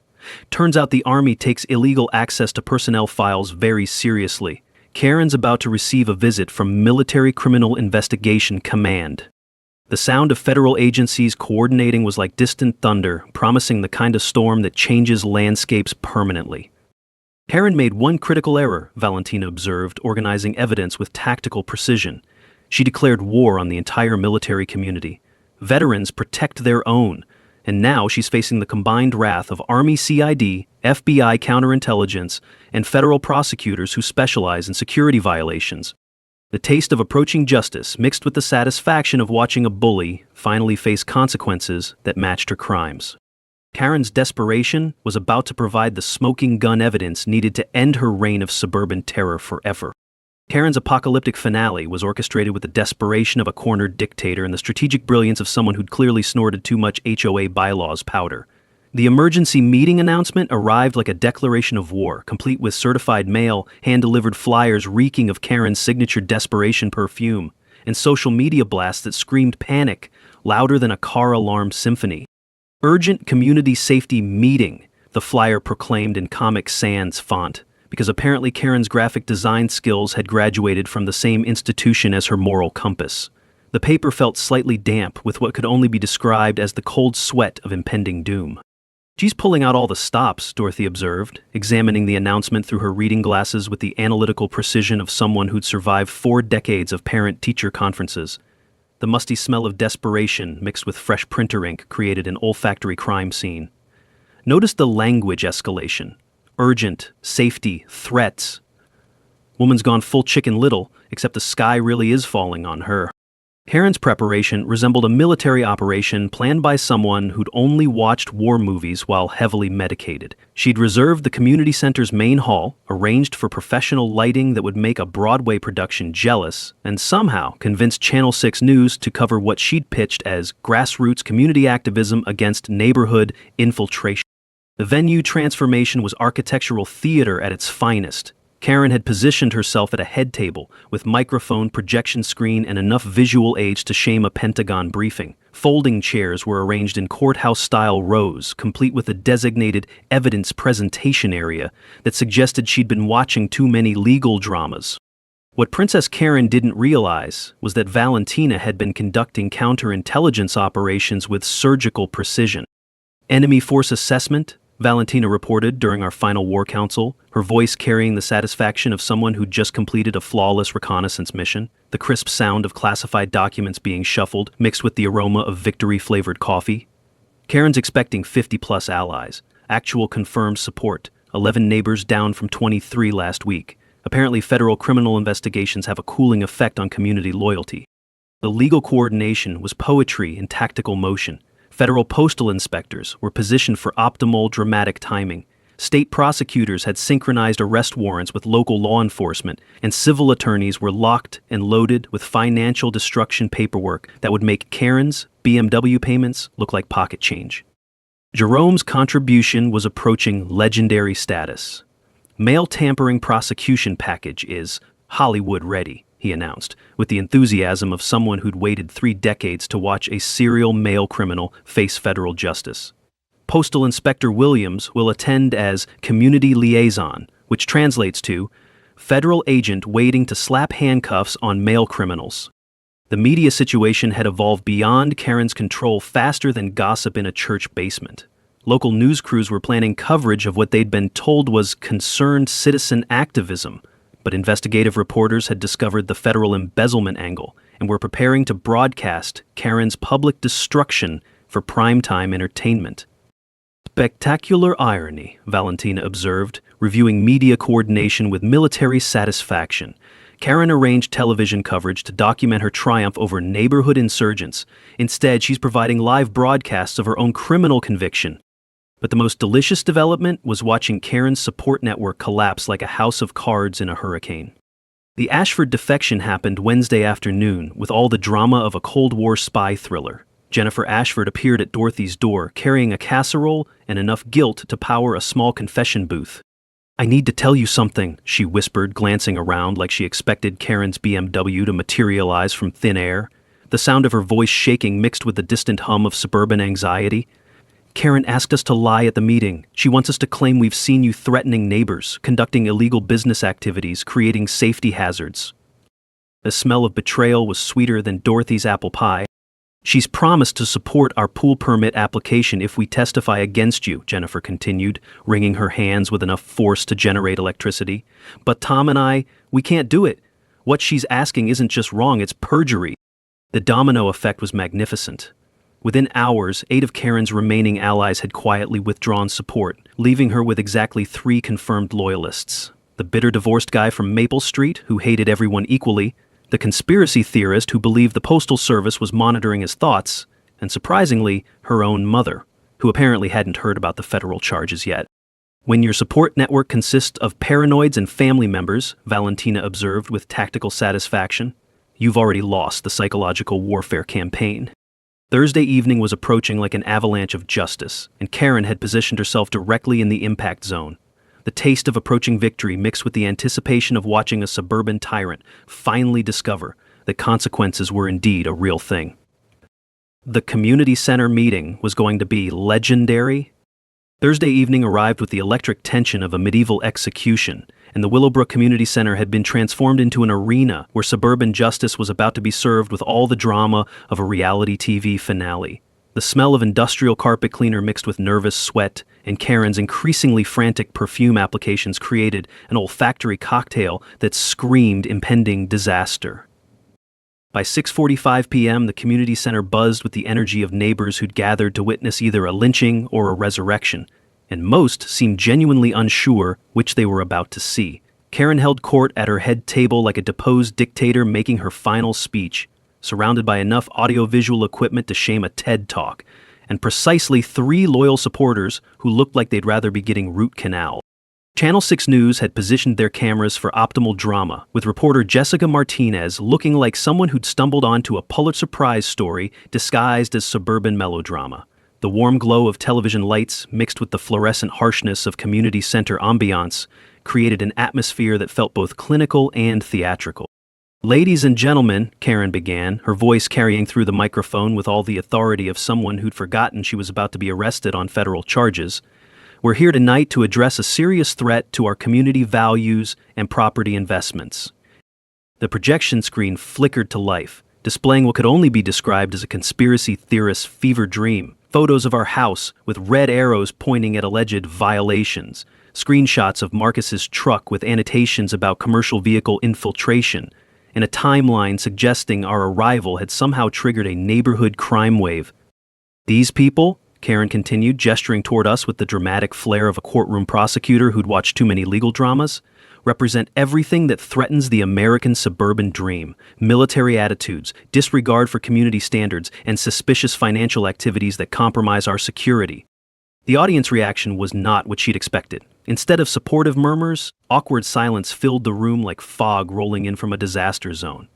Turns out the Army takes illegal access to personnel files very seriously. Karen's about to receive a visit from Military Criminal Investigation Command." The sound of federal agencies coordinating was like distant thunder, promising the kind of storm that changes landscapes permanently. Karen made one critical error, Valentina observed, organizing evidence with tactical precision. She declared war on the entire military community. Veterans protect their own, and now she's facing the combined wrath of Army CID, FBI counterintelligence, and federal prosecutors who specialize in security violations. The taste of approaching justice mixed with the satisfaction of watching a bully finally face consequences that matched her crimes. Karen's desperation was about to provide the smoking gun evidence needed to end her reign of suburban terror forever. Karen's apocalyptic finale was orchestrated with the desperation of a cornered dictator and the strategic brilliance of someone who'd clearly snorted too much HOA bylaws powder. The emergency meeting announcement arrived like a declaration of war, complete with certified mail, hand-delivered flyers reeking of Karen's signature desperation perfume, and social media blasts that screamed panic, louder than a car alarm symphony. "Urgent community safety meeting," the flyer proclaimed in Comic Sans font, because apparently Karen's graphic design skills had graduated from the same institution as her moral compass. The paper felt slightly damp with what could only be described as the cold sweat of impending doom. "She's pulling out all the stops," Dorothy observed, examining the announcement through her reading glasses with the analytical precision of someone who'd survived 4 decades of parent-teacher conferences. The musty smell of desperation mixed with fresh printer ink created an olfactory crime scene. Notice the language escalation. Urgent, safety, threats. Woman's gone full Chicken Little, except the sky really is falling on her. Karen's preparation resembled a military operation planned by someone who'd only watched war movies while heavily medicated. She'd reserved the community center's main hall, arranged for professional lighting that would make a Broadway production jealous, and somehow convinced Channel 6 News to cover what she'd pitched as grassroots community activism against neighborhood infiltration. The venue transformation was architectural theater at its finest. Karen had positioned herself at a head table with microphone, projection screen, and enough visual aids to shame a Pentagon briefing. Folding chairs were arranged in courthouse-style rows, complete with a designated evidence presentation area that suggested she'd been watching too many legal dramas. What Princess Karen didn't realize was that Valentina had been conducting counterintelligence operations with surgical precision. Enemy force assessment, Valentina reported during our final war council, her voice carrying the satisfaction of someone who'd just completed a flawless reconnaissance mission, the crisp sound of classified documents being shuffled, mixed with the aroma of victory-flavored coffee. Karen's expecting 50-plus allies, actual confirmed support, 11 neighbors down from 23 last week. Apparently, federal criminal investigations have a cooling effect on community loyalty. The legal coordination was poetry in tactical motion. Federal postal inspectors were positioned for optimal dramatic timing. State prosecutors had synchronized arrest warrants with local law enforcement, and civil attorneys were locked and loaded with financial destruction paperwork that would make Karen's BMW payments look like pocket change. Jerome's contribution was approaching legendary status. Mail tampering prosecution package is Hollywood ready, he announced, with the enthusiasm of someone who'd waited 3 decades to watch a serial mail criminal face federal justice. Postal Inspector Williams will attend as community liaison, which translates to federal agent waiting to slap handcuffs on mail criminals. The media situation had evolved beyond Karen's control faster than gossip in a church basement. Local news crews were planning coverage of what they'd been told was concerned citizen activism, but investigative reporters had discovered the federal embezzlement angle and were preparing to broadcast Karen's public destruction for primetime entertainment. Spectacular irony, Valentina observed, reviewing media coordination with military satisfaction. Karen arranged television coverage to document her triumph over neighborhood insurgents. Instead, she's providing live broadcasts of her own criminal conviction. But the most delicious development was watching Karen's support network collapse like a house of cards in a hurricane. The Ashford defection happened Wednesday afternoon with all the drama of a Cold War spy thriller. Jennifer Ashford appeared at Dorothy's door carrying a casserole and enough guilt to power a small confession booth. "I need to tell you something," she whispered, glancing around like she expected Karen's BMW to materialize from thin air, the sound of her voice shaking mixed with the distant hum of suburban anxiety. "Karen asked us to lie at the meeting. She wants us to claim we've seen you threatening neighbors, conducting illegal business activities, creating safety hazards." The smell of betrayal was sweeter than Dorothy's apple pie. "She's promised to support our pool permit application if we testify against you," Jennifer continued, wringing her hands with enough force to generate electricity. "But Tom and we can't do it. What she's asking isn't just wrong, it's perjury." The domino effect was magnificent. Within hours, 8 of Karen's remaining allies had quietly withdrawn support, leaving her with exactly 3 confirmed loyalists. The bitter divorced guy from Maple Street, who hated everyone equally, the conspiracy theorist who believed the Postal Service was monitoring his thoughts, and surprisingly, her own mother, who apparently hadn't heard about the federal charges yet. "When your support network consists of paranoids and family members," Valentina observed with tactical satisfaction, "you've already lost the psychological warfare campaign." Thursday evening was approaching like an avalanche of justice, and Karen had positioned herself directly in the impact zone. The taste of approaching victory mixed with the anticipation of watching a suburban tyrant finally discover that consequences were indeed a real thing. The community center meeting was going to be legendary. Thursday evening arrived with the electric tension of a medieval execution, and the Willowbrook Community Center had been transformed into an arena where suburban justice was about to be served with all the drama of a reality TV finale. The smell of industrial carpet cleaner mixed with nervous sweat and Karen's increasingly frantic perfume applications created an olfactory cocktail that screamed impending disaster. By 6:45 p.m., the community center buzzed with the energy of neighbors who'd gathered to witness either a lynching or a resurrection, and most seemed genuinely unsure which they were about to see. Karen held court at her head table like a deposed dictator making her final speech. surrounded by enough audiovisual equipment to shame a TED Talk, and precisely 3 loyal supporters who looked like they'd rather be getting root canal. Channel 6 News had positioned their cameras for optimal drama, with reporter Jessica Martinez looking like someone who'd stumbled onto a Pulitzer Prize story disguised as suburban melodrama. The warm glow of television lights, mixed with the fluorescent harshness of community center ambiance, created an atmosphere that felt both clinical and theatrical. "Ladies and gentlemen," Karen began, her voice carrying through the microphone with all the authority of someone who'd forgotten she was about to be arrested on federal charges, "we're here tonight to address a serious threat to our community values and property investments." The projection screen flickered to life, displaying what could only be described as a conspiracy theorist's fever dream. Photos of our house with red arrows pointing at alleged violations, screenshots of Marcus's truck with annotations about commercial vehicle infiltration, and a timeline suggesting our arrival had somehow triggered a neighborhood crime wave. "These people," Karen continued, gesturing toward us with the dramatic flair of a courtroom prosecutor who'd watched too many legal dramas, "represent everything that threatens the American suburban dream: military attitudes, disregard for community standards, and suspicious financial activities that compromise our security." The audience reaction was not what she'd expected. Instead of supportive murmurs, awkward silence filled the room like fog rolling in from a disaster zone.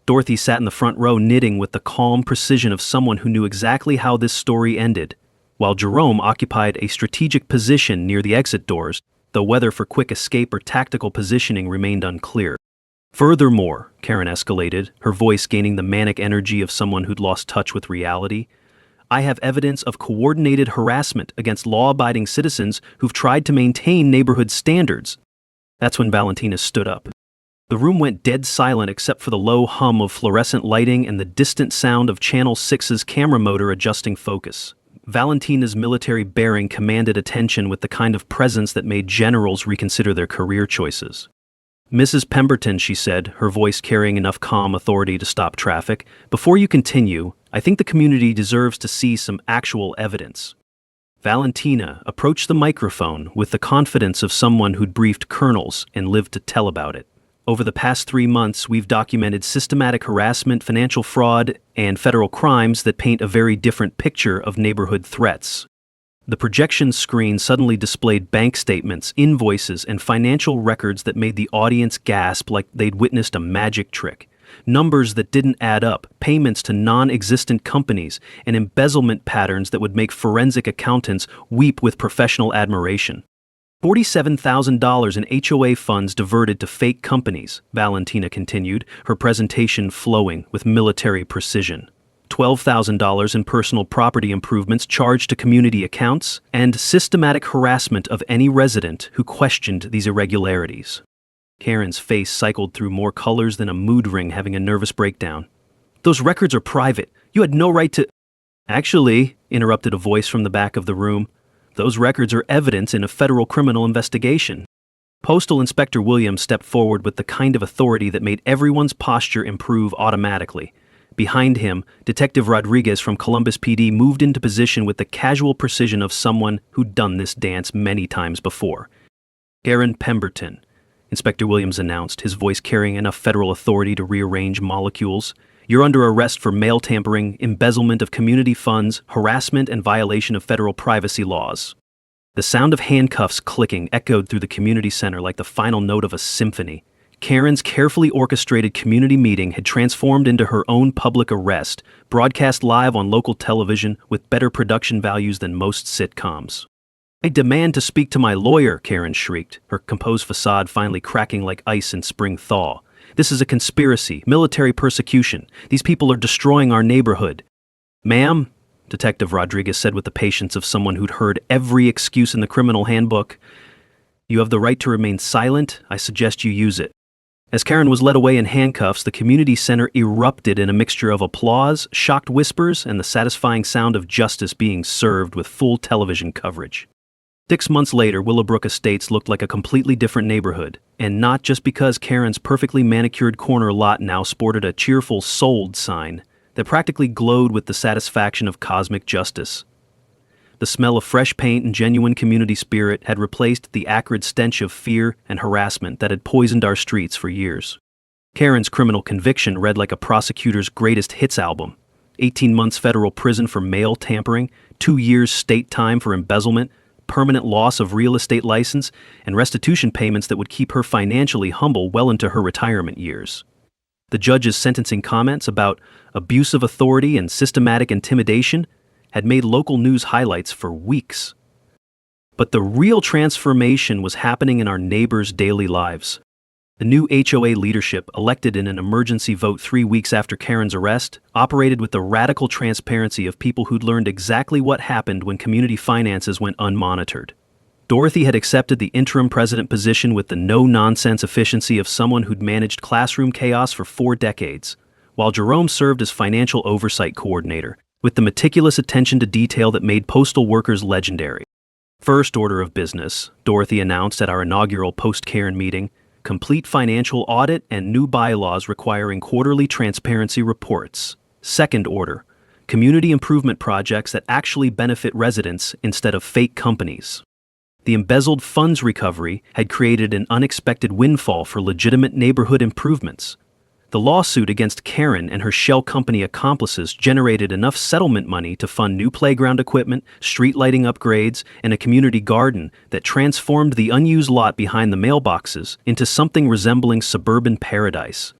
Dorothy sat in the front row knitting with the calm precision of someone who knew exactly how this story ended, while Jerome occupied a strategic position near the exit doors, though whether for quick escape or tactical positioning remained unclear. "Furthermore," Karen escalated, her voice gaining the manic energy of someone who'd lost touch with reality, "I have evidence of coordinated harassment against law-abiding citizens who've tried to maintain neighborhood standards." That's when Valentina stood up. The room went dead silent except for the low hum of fluorescent lighting and the distant sound of Channel 6's camera motor adjusting focus. Valentina's military bearing commanded attention with the kind of presence that made generals reconsider their career choices. "Mrs. Pemberton," she said, her voice carrying enough calm authority to stop traffic, "before you continue, I think the community deserves to see some actual evidence." Valentina approached the microphone with the confidence of someone who'd briefed colonels and lived to tell about it. "Over the past 3 months, we've documented systematic harassment, financial fraud, and federal crimes that paint a very different picture of neighborhood threats." The projection screen suddenly displayed bank statements, invoices, and financial records that made the audience gasp like they'd witnessed a magic trick. Numbers that didn't add up, payments to non-existent companies, and embezzlement patterns that would make forensic accountants weep with professional admiration. $47,000 in HOA funds diverted to fake companies, Valentina continued, her presentation flowing with military precision. $12,000 in personal property improvements charged to community accounts, and systematic harassment of any resident who questioned these irregularities. Karen's face cycled through more colors than a mood ring having a nervous breakdown. "Those records are private. You had no right to—" "Actually," interrupted a voice from the back of the room, "those records are evidence in a federal criminal investigation." Postal Inspector Williams stepped forward with the kind of authority that made everyone's posture improve automatically. Behind him, Detective Rodriguez from Columbus PD moved into position with the casual precision of someone who'd done this dance many times before. "Karen Pemberton," Inspector Williams announced, his voice carrying enough federal authority to rearrange molecules, "you're under arrest for mail tampering, embezzlement of community funds, harassment, and violation of federal privacy laws." The sound of handcuffs clicking echoed through the community center like the final note of a symphony. Karen's carefully orchestrated community meeting had transformed into her own public arrest, broadcast live on local television with better production values than most sitcoms. "I demand to speak to my lawyer," Karen shrieked, her composed facade finally cracking like ice in spring thaw. "This is a conspiracy, military persecution. These people are destroying our neighborhood." "Ma'am," Detective Rodriguez said with the patience of someone who'd heard every excuse in the criminal handbook, "you have the right to remain silent. I suggest you use it." As Karen was led away in handcuffs, the community center erupted in a mixture of applause, shocked whispers, and the satisfying sound of justice being served with full television coverage. 6 months later, Willowbrook Estates looked like a completely different neighborhood, and not just because Karen's perfectly manicured corner lot now sported a cheerful "sold" sign that practically glowed with the satisfaction of cosmic justice. The smell of fresh paint and genuine community spirit had replaced the acrid stench of fear and harassment that had poisoned our streets for years. Karen's criminal conviction read like a prosecutor's greatest hits album. 18 months federal prison for mail tampering, 2 years state time for embezzlement, permanent loss of real estate license, and restitution payments that would keep her financially humble well into her retirement years. The judge's sentencing comments about abuse of authority and systematic intimidation had made local news highlights for weeks. But the real transformation was happening in our neighbors' daily lives. The new HOA leadership, elected in an emergency vote 3 weeks after Karen's arrest, operated with the radical transparency of people who'd learned exactly what happened when community finances went unmonitored. Dorothy had accepted the interim president position with the no-nonsense efficiency of someone who'd managed classroom chaos for 4 decades, while Jerome served as financial oversight coordinator, with the meticulous attention to detail that made postal workers legendary. First order of business, Dorothy announced at our inaugural post-Karen meeting, complete financial audit and new bylaws requiring quarterly transparency reports. Second order, community improvement projects that actually benefit residents instead of fake companies. The embezzled funds recovery had created an unexpected windfall for legitimate neighborhood improvements. The lawsuit against Karen and her shell company accomplices generated enough settlement money to fund new playground equipment, street lighting upgrades, and a community garden that transformed the unused lot behind the mailboxes into something resembling suburban paradise.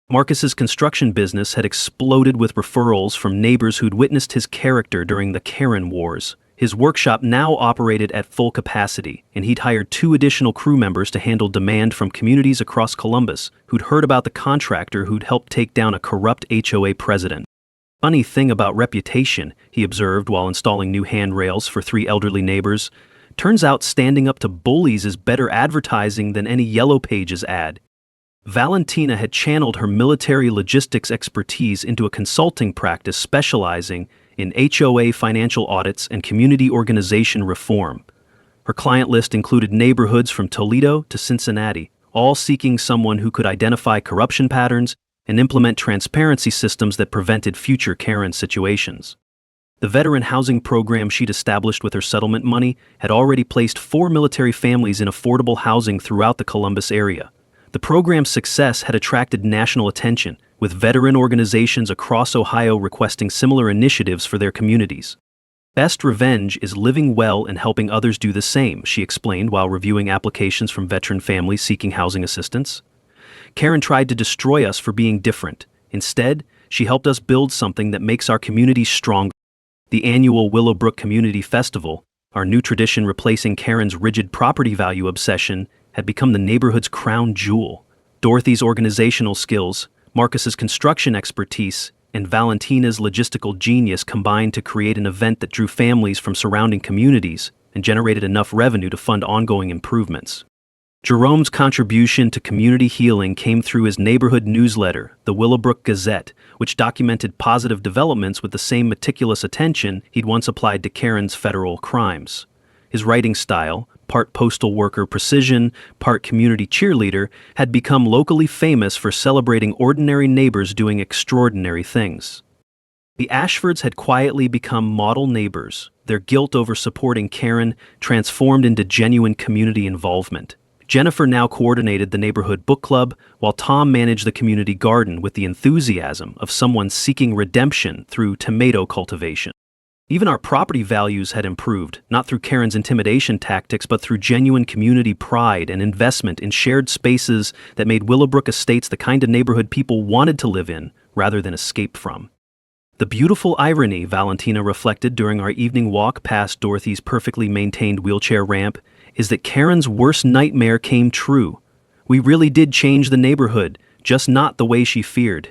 Marcus's construction business had exploded with referrals from neighbors who'd witnessed his character during the Karen Wars. His workshop now operated at full capacity, and he'd hired 2 additional crew members to handle demand from communities across Columbus who'd heard about the contractor who'd helped take down a corrupt HOA president. Funny thing about reputation, he observed while installing new handrails for 3 elderly neighbors. Turns out standing up to bullies is better advertising than any Yellow Pages ad. Valentina had channeled her military logistics expertise into a consulting practice specializing in HOA financial audits and community organization reform. Her client list included neighborhoods from Toledo to Cincinnati, all seeking someone who could identify corruption patterns and implement transparency systems that prevented future Karen situations. The veteran housing program she'd established with her settlement money had already placed 4 military families in affordable housing throughout the Columbus area. The program's success had attracted national attention, with veteran organizations across Ohio requesting similar initiatives for their communities. Best revenge is living well and helping others do the same, she explained while reviewing applications from veteran families seeking housing assistance. Karen tried to destroy us for being different. Instead, she helped us build something that makes our communities stronger. The annual Willowbrook Community Festival, our new tradition replacing Karen's rigid property value obsession, had become the neighborhood's crown jewel. Dorothy's organizational skills, Marcus's construction expertise, and Valentina's logistical genius combined to create an event that drew families from surrounding communities and generated enough revenue to fund ongoing improvements. Jerome's contribution to community healing came through his neighborhood newsletter, the Willowbrook Gazette, which documented positive developments with the same meticulous attention he'd once applied to Karen's federal crimes. His writing style, part postal worker precision, part community cheerleader, had become locally famous for celebrating ordinary neighbors doing extraordinary things. The Ashfords had quietly become model neighbors, their guilt over supporting Karen transformed into genuine community involvement. Jennifer now coordinated the neighborhood book club, while Tom managed the community garden with the enthusiasm of someone seeking redemption through tomato cultivation. Even our property values had improved, not through Karen's intimidation tactics, but through genuine community pride and investment in shared spaces that made Willowbrook Estates the kind of neighborhood people wanted to live in, rather than escape from. The beautiful irony, Valentina reflected during our evening walk past Dorothy's perfectly maintained wheelchair ramp, is that Karen's worst nightmare came true. We really did change the neighborhood, just not the way she feared.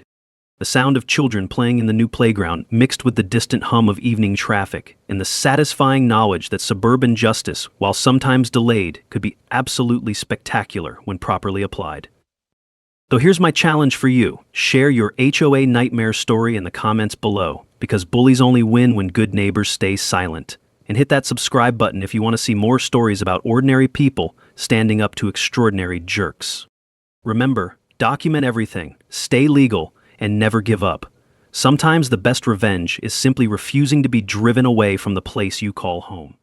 The sound of children playing in the new playground mixed with the distant hum of evening traffic, and the satisfying knowledge that suburban justice, while sometimes delayed, could be absolutely spectacular when properly applied. So here's my challenge for you. Share your HOA nightmare story in the comments below, because bullies only win when good neighbors stay silent. And hit that subscribe button if you want to see more stories about ordinary people standing up to extraordinary jerks. Remember, document everything, stay legal, and never give up. Sometimes the best revenge is simply refusing to be driven away from the place you call home.